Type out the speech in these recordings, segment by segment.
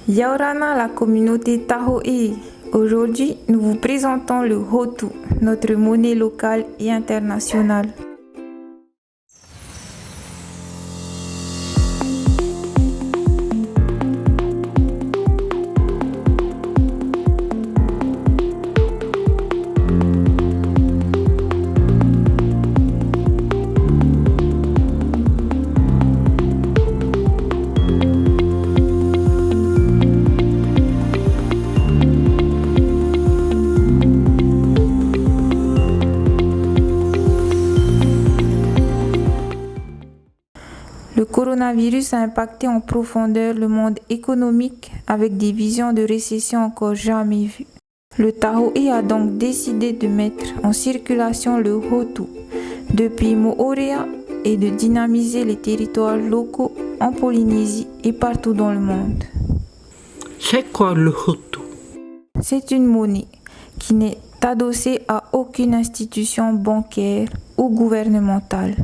Yaorana, la communauté Tahoe. Aujourd'hui, nous vous présentons le Hotu, notre monnaie locale et internationale. Le coronavirus a impacté en profondeur le monde économique avec des visions de récession encore jamais vues. Le Tahoe a donc décidé de mettre en circulation le Hotu depuis Moorea et de dynamiser les territoires locaux en Polynésie et partout dans le monde. C'est quoi le Hotu? C'est une monnaie qui n'est adossée à aucune institution bancaire ou gouvernementale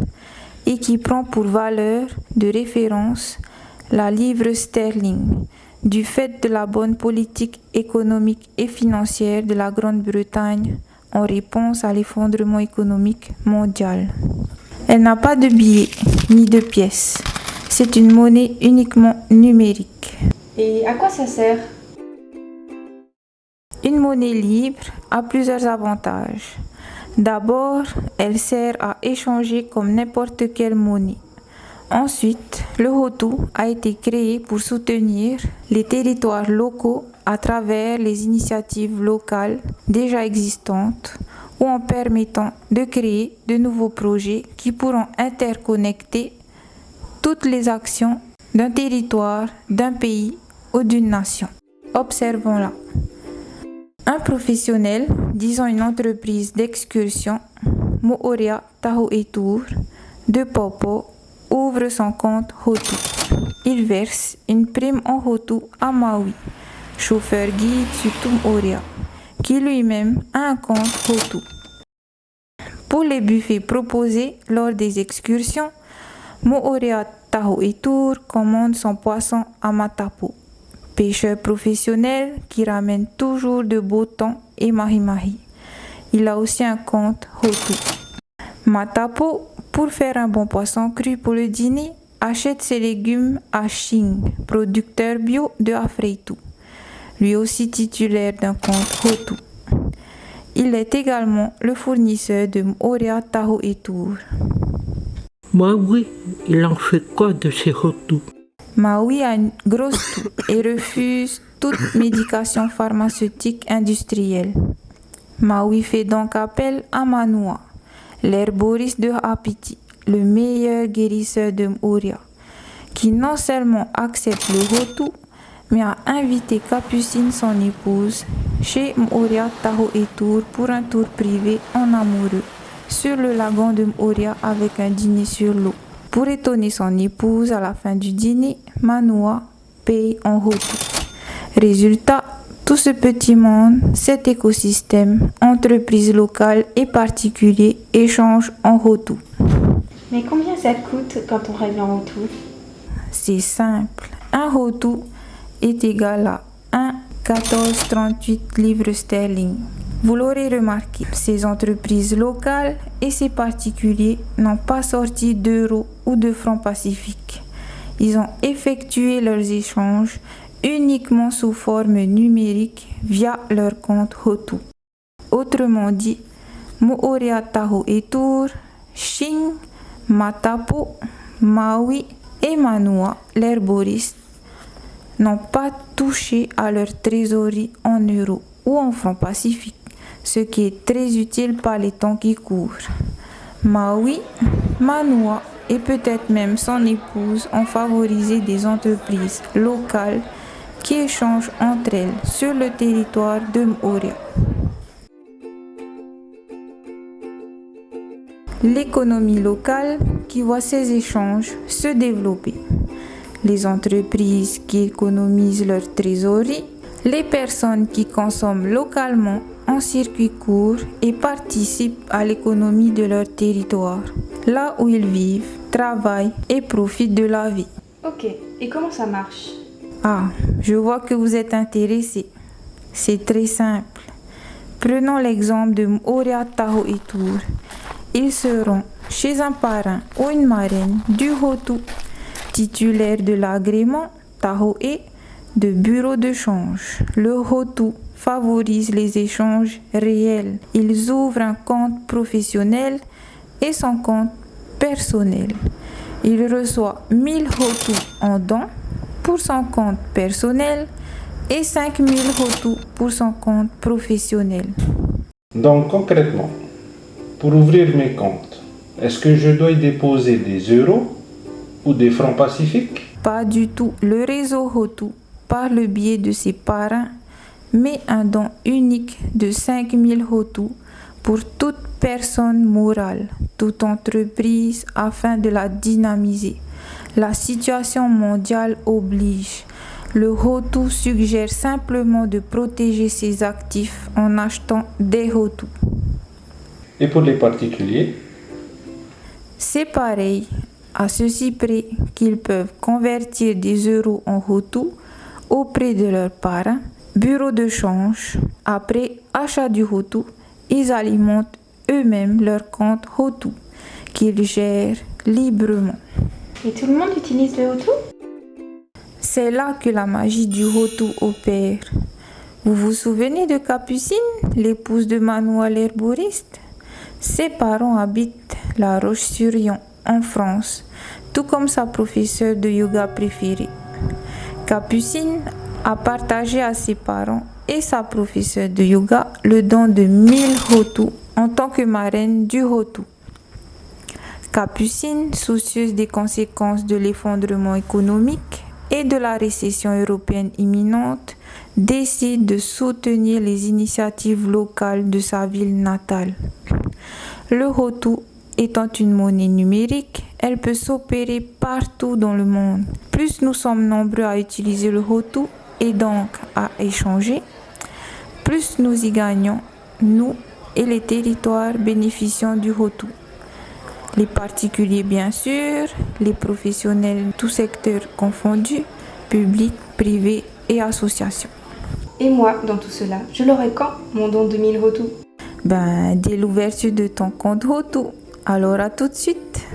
et qui prend pour valeur de référence la livre sterling, du fait de la bonne politique économique et financière de la Grande-Bretagne en réponse à l'effondrement économique mondial. Elle n'a pas de billets ni de pièces. C'est une monnaie uniquement numérique. Et à quoi ça sert? Une monnaie libre a plusieurs avantages. D'abord, elle sert à échanger comme n'importe quelle monnaie. Ensuite, le Hotu a été créé pour soutenir les territoires locaux à travers les initiatives locales déjà existantes ou en permettant de créer de nouveaux projets qui pourront interconnecter toutes les actions d'un territoire, d'un pays ou d'une nation. Observons-la. Un professionnel, disons une entreprise d'excursion, Moorea Tahoe Tour, de Popo, ouvre son compte Hotu. Il verse une prime en Hotu à Maui, chauffeur guide sur Moorea, qui lui-même a un compte Hotu. Pour les buffets proposés lors des excursions, Moorea Tahoe Tour commande son poisson à Matapo, pêcheur professionnel qui ramène toujours de beau temps et mahi-mahi. Il a aussi un compte Hotu. Matapo, pour faire un bon poisson cru pour le dîner, achète ses légumes à Shing, producteur bio de Afreitu, lui aussi titulaire d'un compte Hotu. Il est également le fournisseur de Moorea Tahoe Tour. Maui, il en fait quoi de ces Hotu? Maui a une grosse toux et refuse toute médication pharmaceutique industrielle. Maui fait donc appel à Manua, l'herboriste de Apiti, le meilleur guérisseur de Moorea, qui non seulement accepte le Hotu, mais a invité Capucine, son épouse, chez Moorea Tahoe Tour pour un tour privé en amoureux sur le lagon de Moorea avec un dîner sur l'eau. Pour étonner son épouse à la fin du dîner, Manua paye en Hotu. Résultat, tout ce petit monde, cet écosystème, entreprises locales et particuliers échangent en Hotu. Mais combien ça coûte quand on règle en Hotu? C'est simple. Un Hotu est égal à 1,1438 livres sterling. Vous l'aurez remarqué, ces entreprises locales et ces particuliers n'ont pas sorti d'euros ou de francs pacifiques. Ils ont effectué leurs échanges uniquement sous forme numérique via leur compte Hotu. Autrement dit, Moorea Tahoe Tour, Shing, Matapo, Maui et Manua, l'herboriste, n'ont pas touché à leur trésorerie en euros ou en francs pacifiques, ce qui est très utile par les temps qui courent. Maui, Manua et peut-être même son épouse ont favorisé des entreprises locales qui échangent entre elles sur le territoire de Moorea. L'économie locale qui voit ces échanges se développer. Les entreprises qui économisent leur trésorerie, les personnes qui consomment localement en circuit court et participent à l'économie de leur territoire, là où ils vivent, travaillent et profitent de la vie. Ok, et comment ça marche? Ah, je vois que vous êtes intéressé. C'est très simple. Prenons l'exemple de Moria Taho et Tour. Ils seront chez un parrain ou une marraine du Hotu, titulaire de l'agrément Tahoe de bureau de change. Le Hotu favorise les échanges réels. Ils ouvrent un compte professionnel et son compte personnel. Il reçoit 1000 Hotu en dons pour son compte personnel et 5000 Hotu pour son compte professionnel. Donc concrètement, pour ouvrir mes comptes, est-ce que je dois y déposer des euros ou des francs pacifiques? Pas du tout. Le réseau Hotu, par le biais de ses parrains, met un don unique de 5000 Hotu pour toute personne morale, toute entreprise afin de la dynamiser. La situation mondiale oblige. Le Hotu suggère simplement de protéger ses actifs en achetant des Hotu. Et pour les particuliers? C'est pareil, à ceci près qu'ils peuvent convertir des euros en Hotu auprès de leurs parrains, bureau de change. Après achat du Hotu, ils alimentent eux-mêmes leur compte Hotu qu'ils gèrent librement. Et tout le monde utilise le Hotu? C'est là que la magie du Hotu opère. Vous vous souvenez de Capucine, l'épouse de Manuel l'herboriste? Ses parents habitent La Roche-sur-Yon, en France, tout comme sa professeure de yoga préférée. Capucine a partagé à ses parents et sa professeure de yoga le don de 1000 Hotu en tant que marraine du Hotu. Capucine, soucieuse des conséquences de l'effondrement économique et de la récession européenne imminente, décide de soutenir les initiatives locales de sa ville natale. Le Hotu étant une monnaie numérique, elle peut s'opérer partout dans le monde. Plus nous sommes nombreux à utiliser le Hotu et donc à échanger, plus nous y gagnons, nous et les territoires bénéficiant du Hotu. Les particuliers bien sûr, les professionnels, tous secteurs confondus, publics, privés et associations. Et moi, dans tout cela, je l'aurai quand, mon don de 1000 Hotu? Dès l'ouverture de ton compte Hotu. Alors à tout de suite.